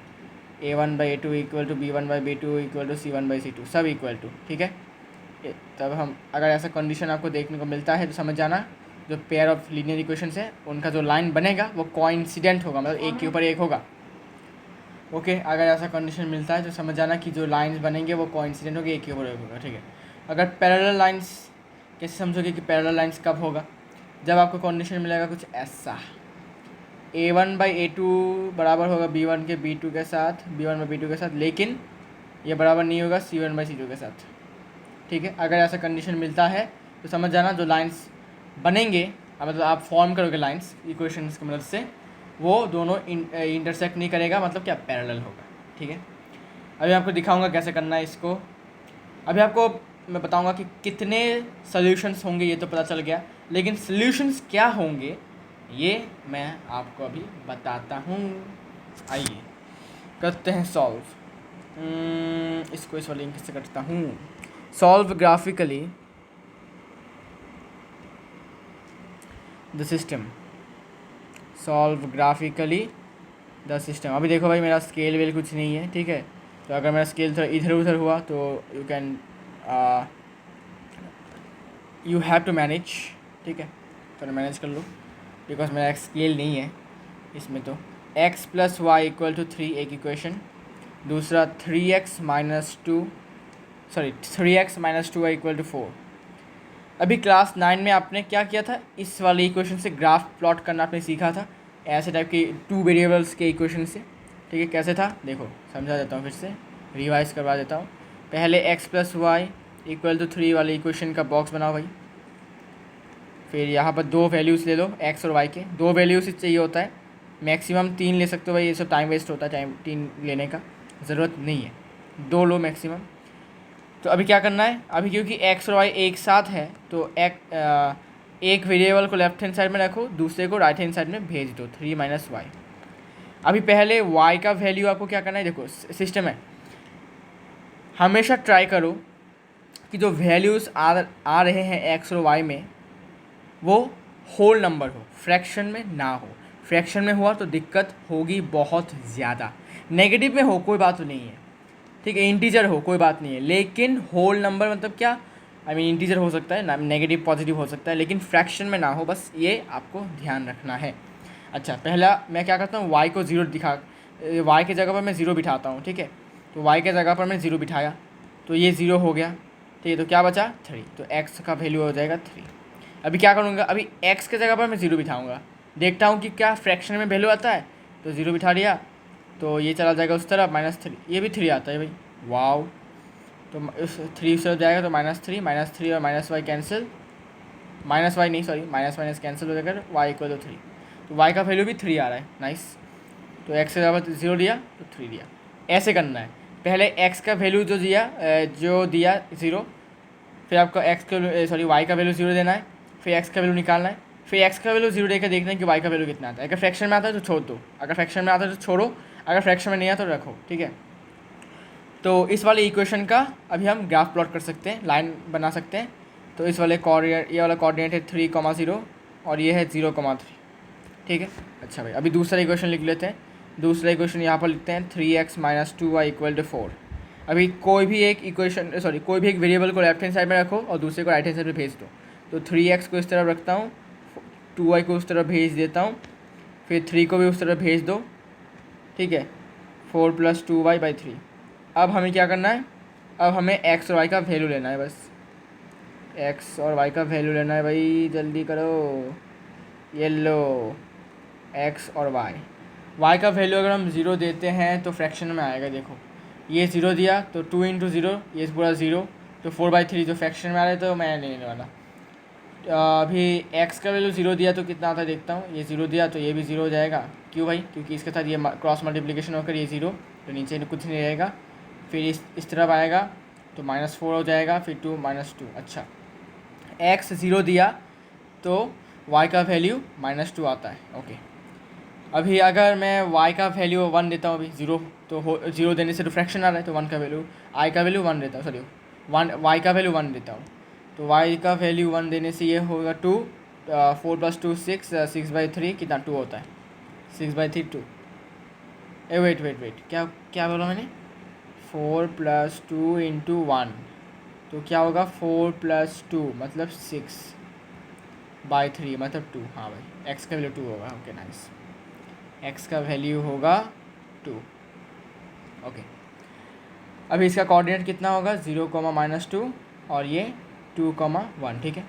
a1/a2 equal to b1/b2 equal to c1/c2, सब इक्वल टू, ठीक है। तब हम अगर ऐसा कंडीशन आपको देखने को मिलता है तो समझ जाना जो पेयर ऑफ लीनियर इक्वेशंस है उनका जो लाइन बनेगा वो कोइंसिडेंट होगा, मतलब एक के ऊपर एक होगा, ओके। अगर ऐसा कंडीशन मिलता है तो समझ जाना कि जो लाइंस बनेंगे वो कोइंसिडेंट होगी, एक के ऊपर एक होगा, ठीक है। अगर पैरेलल लाइंस कैसे समझोगे कि पैरेलल लाइंस कब होगा, जब आपको कंडीशन मिलेगा कुछ ऐसा, a1/a2 बराबर होगा b1 के b2 के साथ, b1/b2 के साथ, लेकिन ये बराबर नहीं होगा c1/c2 के साथ, ठीक है। अगर ऐसा कंडीशन मिलता है तो समझ जाना जो लाइंस बनेंगे, मतलब आप फॉर्म करोगे लाइंस इक्वेशंस की मदद से, वो दोनों इंटरसेक्ट नहीं करेगा, मतलब क्या, पैरेलल होगा, ठीक है। अभी आपको दिखाऊंगा कैसे करना है इसको। अभी आपको मैं बताऊंगा कि कितने सॉल्यूशंस होंगे ये तो पता चल गया, लेकिन सॉल्यूशंस क्या होंगे ये मैं आपको अभी बताता हूँ। आइए करते हैं सॉल्व। इसको इस वाले से करता हूँ। Solve graphically the system, solve graphically the system. अभी देखो भाई मेरा स्केल वेल कुछ नहीं है, ठीक है। तो अगर मेरा स्केल थोड़ा इधर उधर हुआ तो यू हैव टू मैनेज, ठीक है। तो मैनेज कर लो, बिकॉज मेरा स्केल नहीं है इसमें। तो x plus Y equal to 3 एक इक्वेशन, दूसरा 3x माइनस 2 इक्वल टू 4। अभी क्लास 9 में आपने क्या किया था, इस वाले इक्वेशन से ग्राफ प्लॉट करना आपने सीखा था, ऐसे टाइप की 2 वेरिएबल्स के इक्वेशन से, ठीक है। कैसे था देखो, समझा देता हूँ, फिर से रिवाइज करवा देता हूँ। पहले x plus Y equal to 3 वाले इक्वेशन का बॉक्स बनाओ भाई। फिर यहाँ पर 2 वैल्यूज़ ले लो x और y के, 2 वैल्यूज़ चाहिए होता है, मैक्सिमम 3 ले सकते हो भाई, ये सब टाइम वेस्ट होता है, टाइम 3 लेने का ज़रूरत नहीं है, 2 लो मैक्सिमम। तो अभी क्या करना है, अभी क्योंकि x और y एक साथ है तो एक वेरिएबल को लेफ्ट हैंड साइड में रखो, दूसरे को राइट हैंड साइड में भेज दो, 3 माइनस वाई। अभी पहले y का वैल्यू आपको क्या करना है, देखो सिस्टम है, हमेशा ट्राई करो कि जो वैल्यूज़ आ रहे हैं x और y में वो होल नंबर हो, फ्रैक्शन में ना हो। फ्रैक्शन में हुआ तो दिक्कत होगी बहुत ज़्यादा। नेगेटिव में हो कोई बात नहीं है, ठीक है, इंटीजर हो कोई बात नहीं है, लेकिन होल नंबर मतलब क्या, आई मीन इंटीजर हो सकता है ना, नेगेटिव पॉजिटिव हो सकता है, लेकिन फ्रैक्शन में ना हो, बस ये आपको ध्यान रखना है। अच्छा, पहला मैं क्या करता हूँ, y को 0 y के जगह पर मैं 0 बिठाता हूँ, ठीक है। तो y के जगह पर मैं 0 बिठाया तो ये 0 हो गया, ठीक है। तो क्या बचा 3, तो x का वैल्यू हो जाएगा 3। अभी क्या करूँगा, अभी x के जगह पर मैं 0 बिठाऊँगा, देखता हूँ कि क्या फ्रैक्शन में वैल्यू आता है, तो 0 बिठा दिया तो ये चला जाएगा उस तरफ, -3, ये भी 3 आता है भाई, वाओ। तो उस 3 से हो जाएगा तो -3 और minus y cancel, minus y नहीं सॉरी, माइनस माइनस कैंसिल हो जाएगा, वाई इक्वल टू 3, तो वाई का वैल्यू भी 3 आ रहा है, नाइस। तो एक्स के जगह 0 दिया तो 3 दिया, ऐसे करना है। पहले एक्स का वैल्यू जो दिया 0, फिर आपको वाई का वैल्यू 0 देना है, फिर एक्स का वैल्यू निकालना है, फिर एक्स का वैल्यू 0 देकर देखना है कि वाई का वैल्यू कितना आता है। अगर फ्रैक्शन में आता है तो छोड़ दो, अगर फ्रैक्शन में आता है तो छोड़ो, अगर फ्रैक्शन में नहीं आता तो रखो, ठीक है। तो इस वाले इक्वेशन का अभी हम ग्राफ प्लॉट कर सकते हैं, लाइन बना सकते हैं। तो इस वाले ये वाला कोऑर्डिनेट है 3,0 और ये है 0,3, ठीक है। अच्छा भाई, अभी दूसरा इक्वेशन लिख लेते हैं। दूसरा इक्वेशन यहाँ पर लिखते हैं 3x minus 2y equal to 4। अभी कोई भी एक वेरिएबल को लेफ्ट हैंड साइड में रखो और दूसरे को राइट हैंड साइड में भेज दो। तो 3x को इस तरफ रखता हूँ, 2y को उस तरफ भेज देता हूँ, फिर 3 को भी उस तरफ भेज दो, ठीक है। 4 + 2y/3। अब हमें क्या करना है, अब हमें x और y का वैल्यू लेना है, बस x और y का वैल्यू लेना है भाई, जल्दी करो, ये लो x और y का वैल्यू अगर हम 0 देते हैं तो फ्रैक्शन में आएगा। देखो ये 0 दिया तो 2 × 0, ये पूरा 0, तो 4/3 जो फ्रैक्शन में आ रहा है, तो मैं नहीं लेने वाला। अभी x का वैल्यू 0 दिया तो कितना आता है देखता हूँ, ये 0 दिया तो ये भी 0 हो जाएगा। क्यों भाई, क्योंकि इसके साथ ये क्रॉस मल्टीप्लिकेशन होकर ये 0, तो नीचे कुछ नहीं रहेगा। फिर इस तरफ आएगा तो -4 हो जाएगा, फिर 2 -2। अच्छा, x 0 दिया तो y का वैल्यू -2 आता है, ओके। अभी अगर मैं y का वैल्यू 1 देता हूँ, अभी 0 तो 0 देने से तो फ्रैक्शन आ रहा है, तो 1 का वैल्यू, y का वैल्यू 1 देता हूँ, सॉरी y का वैल्यू 1 देता हूँ, तो y का वैल्यू 1 देने से ये होगा 2, 4 + 2 6, 6/3 कितना 2 होता है, 6/3 2। वेट क्या क्या बोला मैंने, 4 + 2 × 1, तो क्या होगा 4 + 2 मतलब 6/3 मतलब 2। हाँ भाई, x का वैल्यू 2 होगा, ओके नाइस, x का वैल्यू होगा 2, ओके। अभी इसका कोऑर्डिनेट कितना होगा, 0, -2 और ये 2,1, ठीक है।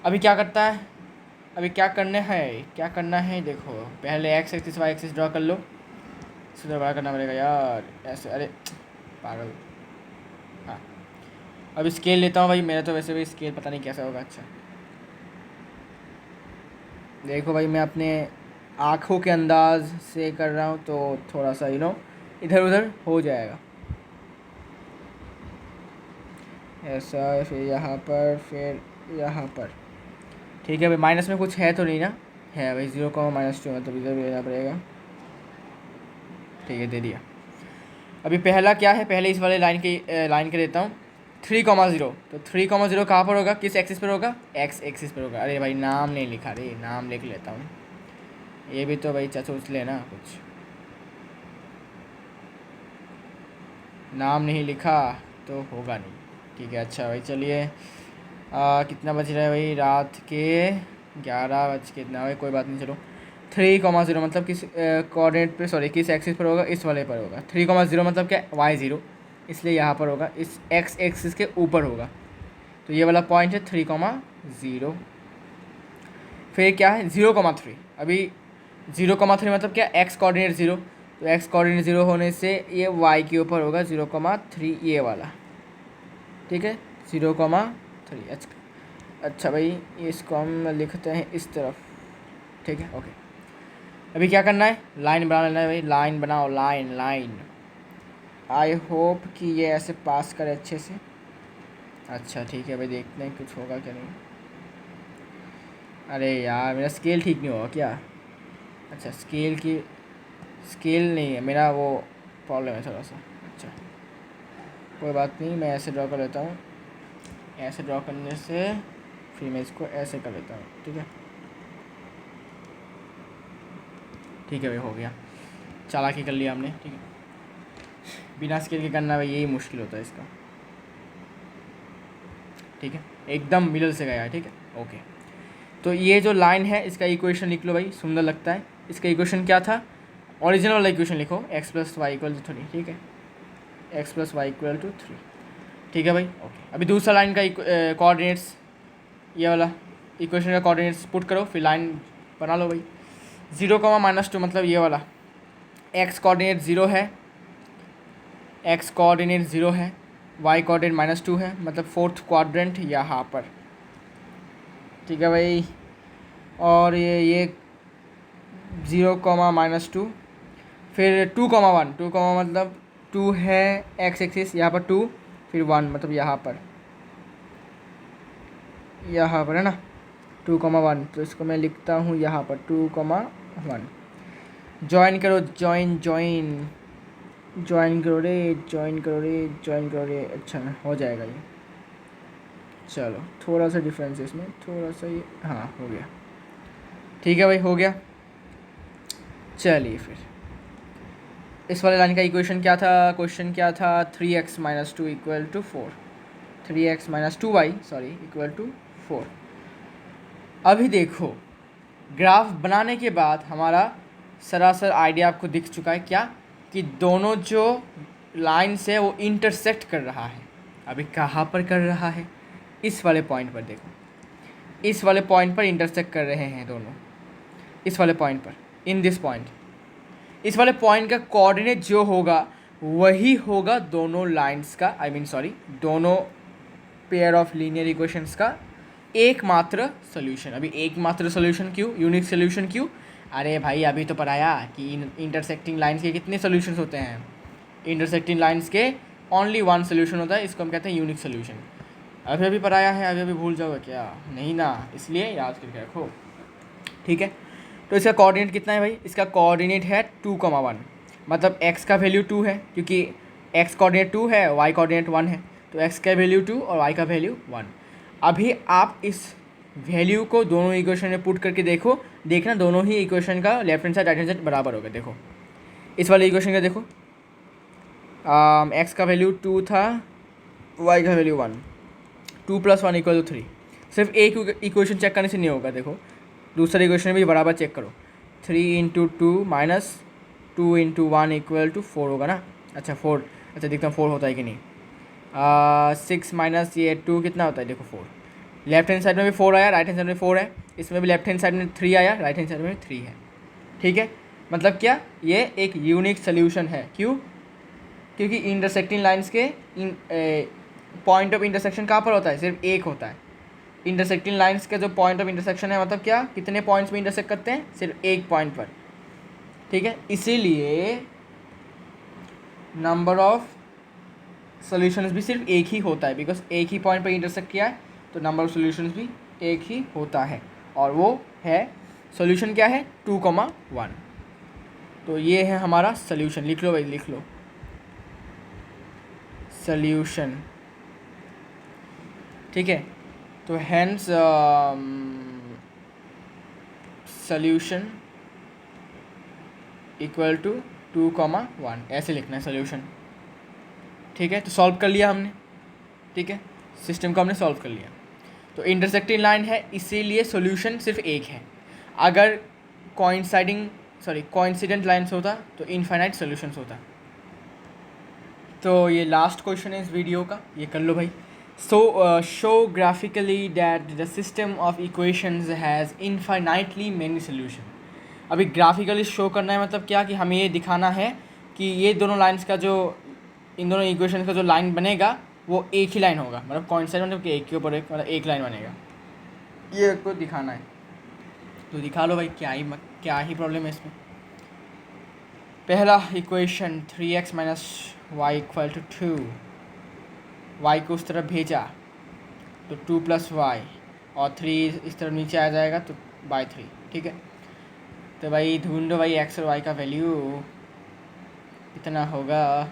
अभी क्या करता है, अभी क्या करना है देखो, पहले x axis y axis draw कर लो, इसे ड्रॉ करना पड़ेगा यार, ऐसे, अरे पागल। हाँ, अब स्केल लेता हूँ भाई, मेरा तो वैसे भी स्केल पता नहीं कैसा होगा। अच्छा देखो भाई, मैं अपने आँखों के अंदाज से कर रहा हूँ तो थोड़ा सा इधर उधर हो जाएगा। ऐसा, फिर यहाँ पर, फिर यहाँ पर। ठीक है भाई, माइनस में कुछ है तो नहीं ना? है भाई, 0, -2 मतलब इधर भी लेना पड़ेगा। ठीक है, दे दिया। अभी पहला क्या है, पहले इस वाले लाइन के देता हूँ 3,0। तो 3,0 कहाँ पर होगा, किस एक्सिस पर होगा? एक्स एक्सिस पर होगा। अरे भाई नाम नहीं लिखा रे, नाम लिख लेता हूँ। ये भी तो भाई सोच लेना कुछ। नाम नहीं लिखा तो होगा नहीं। ठीक है, अच्छा भाई चलिए। कितना बज रहा है भाई? रात के 11 बज के इतना भाई, कोई बात नहीं। चलो 3,0 मतलब किस कोऑर्डिनेट पे, सॉरी किस एक्सिस पर होगा? इस वाले पर होगा। 3,0 मतलब क्या? y0, इसलिए यहाँ पर होगा, इस x एक्सिस के ऊपर होगा। तो ये वाला पॉइंट है 3,0। फिर क्या है 0,3। अभी 0,3 मतलब क्या? x कोऑर्डिनेट 0, तो x कोऑर्डिनेट 0 होने से ये y के ऊपर होगा 0,3, ये वाला। ठीक है, 0,3। अच्छा भाई, इसको हम लिखते हैं इस तरफ। ठीक है, ओके। अभी क्या करना है? लाइन बना लेना है भाई, लाइन बनाओ, लाइन लाइन। आई होप कि ये ऐसे पास करे अच्छे से। अच्छा ठीक है भाई, देखते हैं कुछ होगा क्या नहीं। अरे यार, मेरा स्केल ठीक नहीं होगा क्या? अच्छा, स्केल नहीं है मेरा, वो प्रॉब्लम है थोड़ा सा। अच्छा कोई बात नहीं, मैं ऐसे ड्रॉ कर लेता हूँ। ऐसे ड्रॉ करने से फिर मैं इसको ऐसे कर लेता हूँ। ठीक है, ठीक है भाई, हो गया। चालाकी कर लिया हमने। ठीक है, बिना स्केल के करना भाई यही मुश्किल होता है इसका। ठीक है, एकदम मिडल से गया है। ठीक है, ओके। तो ये जो लाइन है इसका इक्वेशन लिख लो भाई, सुंदर लगता है। इसका इक्वेशन क्या था? ओरिजिनल वाला इक्वेशन लिखो, x + y = 3। ठीक है, x + y = 3। ठीक है भाई, ओके। अभी दूसरा लाइन का कोऑर्डिनेट्स, ये वाला इक्वेशन का कोऑर्डिनेट्स पुट करो, फिर लाइन बना लो भाई। 0, -2 मतलब ये वाला। x कोऑर्डिनेट 0 है, x कोऑर्डिनेट 0 है, y कोऑर्डिनेट -2 है, मतलब फोर्थ क्वाड्रेंट यहाँ पर। ठीक है भाई, और ये 0, -2, फिर 2,1, 2, मतलब 2 है x एक्सिस, यहाँ पर 2, फिर 1 मतलब यहाँ पर है ना, 2,1। तो इसको मैं लिखता हूँ यहाँ पर 2,1। ज्वाइन करो, ज्वाइन करो रे, ज्वाइन करो रे। अच्छा हो जाएगा ये। चलो थोड़ा सा डिफरेंस है इसमें, थोड़ा सा ये, हाँ हो गया। ठीक है भाई, हो गया। चलिए फिर इस वाले लाइन का इक्वेशन क्या था, क्वेश्चन क्या था? 3x - 2 = 4। 3x - 2y = 4। अभी देखो, ग्राफ बनाने के बाद हमारा सरासर आइडिया आपको दिख चुका है क्या, कि दोनों जो लाइन्स है वो इंटरसेक्ट कर रहा है। अभी कहाँ पर कर रहा है? इस वाले पॉइंट पर देखो, इस वाले पॉइंट पर इंटरसेक्ट कर रहे हैं दोनों, इस वाले पॉइंट पर, इन दिस पॉइंट। इस वाले पॉइंट का कोऑर्डिनेट जो होगा वही होगा दोनों लाइंस का, दोनों पेयर ऑफ लीनियर इक्वेशंस का एकमात्र सोल्यूशन। अभी एकमात्र सोल्यूशन क्यों, यूनिक सोल्यूशन क्यों? अरे भाई अभी तो पढ़ाया कि इंटरसेक्टिंग लाइंस के कितने सोल्यूशंस होते हैं। इंटरसेक्टिंग लाइंस के ओनली 1 सोल्यूशन होता है, इसको हम कहते हैं यूनिक सोल्यूशन। अभी पढ़ाया है, अभी भूल जाओगे क्या? नहीं ना, इसलिए याद करके रखो। ठीक है, तो इसका कोऑर्डिनेट कितना है भाई? इसका कोऑर्डिनेट है 2,1, मतलब x का वैल्यू 2 है, क्योंकि x कोऑर्डिनेट 2 है, y कोऑर्डिनेट 1 है, तो x का वैल्यू 2 और y का वैल्यू 1। अभी आप इस वैल्यू को दोनों इक्वेशन में पुट करके देखना दोनों ही इक्वेशन का left hand side right hand side बराबर होगा। देखो इस वाले इक्वेशन का देखो, x का वैल्यू 2 था, y का वैल्यू 1, 2 + 1 = 3। सिर्फ एक इक्वेशन चेक करने से नहीं होगा, देखो दूसरे इक्वेशन भी बराबर चेक करो। 3 × 2 - 2 × 1 = 4 होगा ना? अच्छा 4, अच्छा देखता हूँ 4 होता है कि नहीं। 6 - ये 2 कितना होता है? देखो 4। लेफ्ट हैंड साइड में भी 4 आया, राइट हैंड साइड में 4 है, इसमें भी लेफ्ट हैंड साइड में 3 आया, राइट हैंड साइड में 3 है। ठीक है, मतलब क्या, ये एक यूनिक सोल्यूशन है। क्यों? क्योंकि इंटरसेक्टिंग लाइंस के पॉइंट ऑफ इंटरसेक्शन कहाँ पर होता है? सिर्फ एक होता है। इंटरसेक्टिंग लाइंस का जो पॉइंट ऑफ इंटरसेक्शन है, मतलब क्या, कितने पॉइंट्स में इंटरसेक्ट करते हैं? सिर्फ एक पॉइंट पर। ठीक है, इसीलिए नंबर ऑफ सोल्यूशंस भी सिर्फ एक ही होता है, बिकॉज एक ही पॉइंट पर इंटरसेक्ट किया है तो नंबर ऑफ सोल्यूशंस भी एक ही होता है, और वो है सोल्यूशन क्या है 2,1। तो ये है हमारा सोल्यूशन, लिख लो भाई लिख लो, सोल्यूशन। ठीक है, तो हैंस सोल्यूशन इक्वल टू 2,1 ऐसे लिखना है सोल्यूशन। ठीक है, तो सॉल्व कर लिया हमने। ठीक है, सिस्टम को हमने सॉल्व कर लिया। तो इंटरसेक्टिंग लाइन है, इसीलिए सॉल्यूशन सिर्फ एक है। अगर कोइंसिडेंट लाइन्स होता तो इनफाइनाइट सॉल्यूशंस होता। तो ये लास्ट क्वेश्चन है इस वीडियो का, ये कर लो भाई। सो show graphically that the system of equations has infinitely many solution. अभी ग्राफिकली शो करना है मतलब क्या, कि हमें ये दिखाना है कि ये दोनों लाइन्स का जो, इन दोनों इक्वेशन का जो लाइन बनेगा वो एक ही लाइन होगा, मतलब कॉइंसाइड मतलब कि एक के ऊपर एक, मतलब एक लाइन बनेगा, ये आपको दिखाना है। तो दिखा लो भाई, क्या ही प्रॉब्लम है इसमें। पहला equation 3x minus y equal to 2, y को उस तरफ भेजा तो 2 प्लस वाई, और 3 इस तरफ नीचे आ जाएगा तो बाई 3। ठीक है, तो भाई ढूंढो भाई एक्स और वाई का वैल्यू कितना होगा।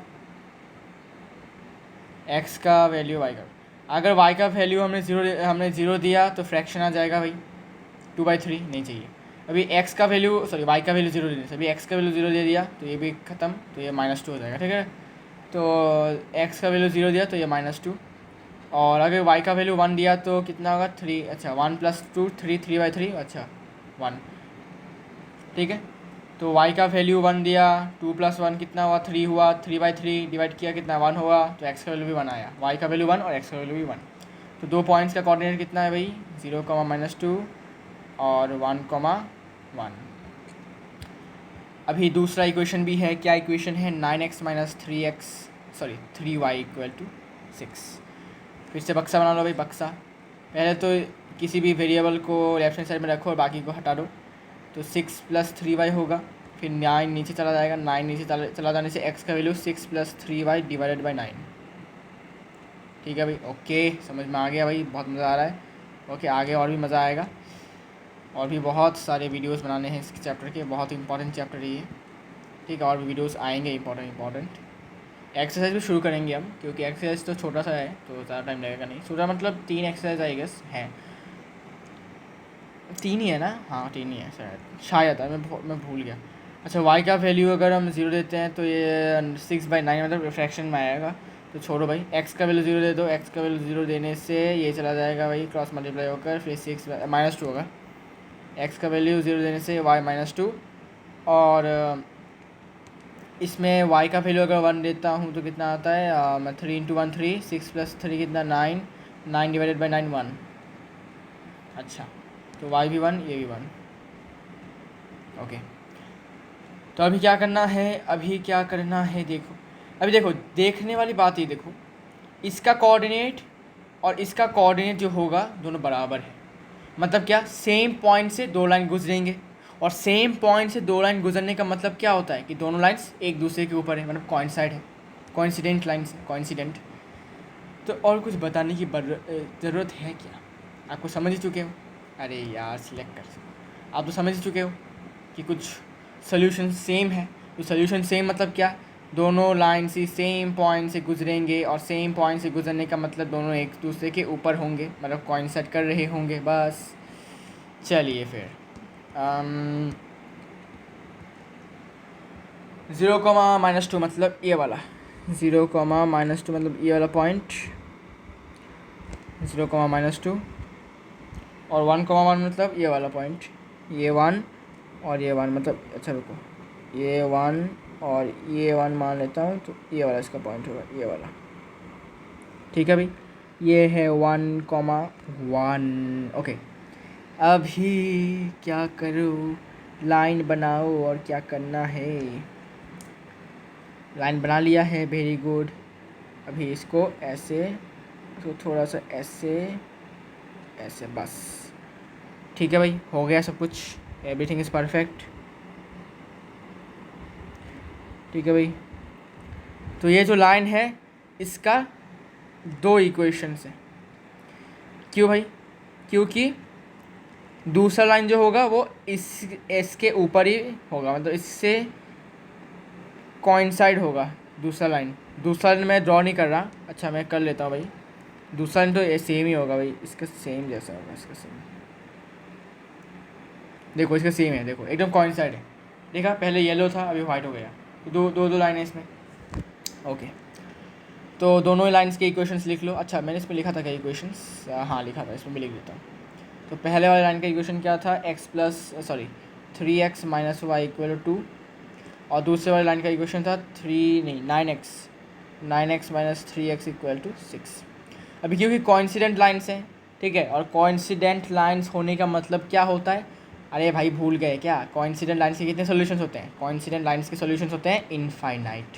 एक्स का वैल्यू वाई का, अगर वाई का वैल्यू हमने ज़ीरो दिया तो फ्रैक्शन आ जाएगा भाई 2/3 नहीं चाहिए। अभी एक्स का वैल्यू वाई का वैल्यू 0 देने से, अभी एक्स का वैल्यू 0 दे दिया तो ये भी ख़त्म, तो ये -2 हो जाएगा। ठीक है, तो एक्स का वैल्यू 0 दिया तो ये -2, और अगर वाई का वैल्यू 1 दिया तो कितना होगा 3। अच्छा 1 + 2 3, 3/3, अच्छा 1। ठीक है, तो y का वैल्यू 1 दिया, 2 + 1 कितना हुआ 3 हुआ, 3/3 डिवाइड किया कितना 1 हुआ, तो x का वैल्यू भी 1 आया, y का वैल्यू 1 और x का वैल्यू भी 1। तो दो पॉइंट्स का कोऑर्डिनेट कितना है भाई 0, -2 और 1,1। अभी दूसरा इक्वेशन भी है, क्या इक्वेशन है 9x - 3y = 6। फिर से बक्सा बना लो भाई, बक्सा। पहले तो किसी भी वेरिएबल को लेफ्ट हैंड साइड में रखो और बाकी को हटा दो, तो 6 + 3y होगा, फिर 9 नीचे चला जाएगा, 9 नीचे चला जाने से x का वैल्यू 6 + 3y / 9। ठीक है भाई, ओके समझ में आ गया भाई, बहुत मज़ा आ रहा है। ओके, आगे और भी मज़ा आएगा, और भी बहुत सारे वीडियोस बनाने हैं इस चैप्टर के, बहुत इंपॉर्टेंट चैप्टर है ये। ठीक है, और भी वीडियोस आएंगे इंपॉर्टेंट। एक्सरसाइज भी शुरू करेंगे हम, क्योंकि एक्सरसाइज तो छोटा सा है तो ज़्यादा टाइम लगेगा नहीं। छोटा मतलब 3 एक्सरसाइज आई गेस हैं, 3 ही है ना, हाँ 3 ही है शायद मैं भूल गया। अच्छा, y का वैल्यू अगर हम 0 देते हैं तो ये 6/9 मतलब फ्रैक्शन में आएगा, तो छोड़ो भाई। x का वैल्यू 0 दे दो, x का वैल्यू 0 देने से ये चला जाएगा भाई, क्रॉस मल्टीप्लाई होकर फिर 6 -2 होगा। x का वैल्यू 0 देने से y -2, और इसमें y का वैल्यू अगर 1 देता हूँ तो कितना आता है, मैं 3 × 1 3, 6 + 3 कितना 9, 9 / 9 1। अच्छा, तो y भी 1 ये भी 1। ओके, तो अभी क्या करना है, देखो देखने वाली बात ये देखो, इसका कोऑर्डिनेट और इसका कोऑर्डिनेट जो होगा दोनों बराबर है। मतलब क्या, सेम पॉइंट से दो लाइन गुजरेंगे, और सेम पॉइंट से दो लाइन गुजरने का मतलब क्या होता है कि दोनों लाइन्स एक दूसरे के ऊपर है, मतलब कोइंसाइड है, कोइंसिडेंट लाइन्स, कोइंसिडेंट। तो और कुछ बताने की ज़रूरत है क्या, आपको समझ ही चुके हो। अरे यार सिलेक्ट कर, आप तो समझ ही चुके हो कि कुछ सोल्यूशन सेम है। तो सोल्यूशन सेम मतलब क्या, दोनों लाइन से सेम पॉइंट से गुजरेंगे, और सेम पॉइंट से गुजरने का मतलब दोनों एक दूसरे के ऊपर होंगे, मतलब कोइंसाइड कर रहे होंगे बस। चलिए फिर 0, -2 मतलब ये वाला, 0, -2 मतलब ये वाला पॉइंट 0, -2, और 1, 1 मतलब ये वाला पॉइंट, ये 1 और ये 1 मतलब, अच्छा रुको, ये 1 और ये 1 मान लेता हूँ, तो ये वाला इसका पॉइंट होगा, ये वाला। ठीक है भाई, ये है 1, 1। ओके, अभी क्या करूँ, लाइन बनाओ, और क्या करना है, लाइन बना लिया है, वेरी गुड। अभी इसको ऐसे, इसको थोड़ा सा ऐसे ऐसे, बस ठीक है भाई, हो गया सब कुछ, एवरीथिंग इज़ परफेक्ट। ठीक है भाई, तो ये जो लाइन है इसका 2 इक्वेशंस है। क्यों भाई? क्योंकि दूसरा लाइन जो होगा वो इसके ऊपर ही होगा, मतलब इससे कोइंसाइड होगा दूसरा लाइन मैं ड्रॉ नहीं कर रहा। अच्छा मैं कर लेता हूँ भाई। दूसरा लाइन तो सेम ही होगा भाई, इसका सेम जैसा होगा, इसका सेम। देखो इसका सेम है, देखो एकदम कोइंसाइड है। देखा, पहले येलो था अभी वाइट हो गया, तो दो लाइन है इसमें। ओके, तो दोनों ही लाइन्स के इक्वेशंस लिख लो। अच्छा मैंने इसमें लिखा था क्या इक्वेशंस? हाँ लिखा था, इसमें भी लिख देता हूँ। तो पहले वाले लाइन का इक्वेशन क्या था? 3x minus y equal to 2, और दूसरे वाले लाइन का इक्वेशन था 9x minus 3x equal to 6। अभी क्योंकि कोइंसिडेंट लाइन्स हैं, ठीक है, और कोइंसिडेंट लाइन्स होने का मतलब क्या होता है? अरे भाई भूल गए क्या? कोइंसिडेंट लाइन्स के कितने सॉल्यूशंस होते हैं? कोइंसिडेंट लाइन्स के सॉल्यूशंस होते हैं इनफाइनाइट,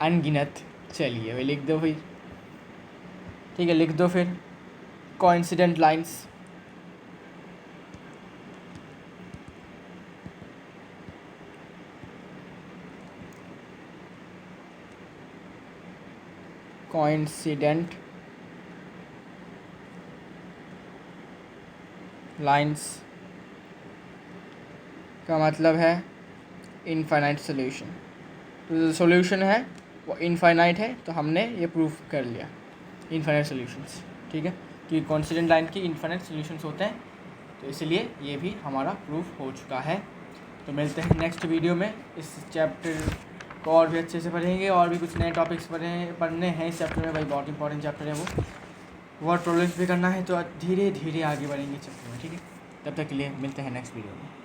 अनगिनत। चलिए भाई लिख दो भाई, ठीक है लिख दो फिर कोइंसिडेंट लाइन्स। कोइंसिडेंट लाइन्स का मतलब है इनफाइनाइट सॉल्यूशन। तो जो सॉल्यूशन है वो इनफाइनाइट है, तो हमने ये प्रूफ कर लिया इनफाइनाइट सॉल्यूशंस, ठीक है, क्योंकि कॉन्स्टेंट लाइन की इनफाइनाइट सॉल्यूशंस होते हैं, तो इसलिए ये भी हमारा प्रूफ हो चुका है। तो मिलते हैं नेक्स्ट वीडियो में। इस चैप्टर को और भी अच्छे से पढ़ेंगे, और भी कुछ नए टॉपिक्स पढ़ने हैं इस चैप्टर में भाई, बहुत इंपॉर्टेंट चैप्टर है वो। वर्ड प्रॉब्लम्स भी करना है, तो धीरे धीरे आगे बढ़ेंगे चैप्टर में, ठीक है। तब तक के लिए मिलते हैं नेक्स्ट वीडियो में।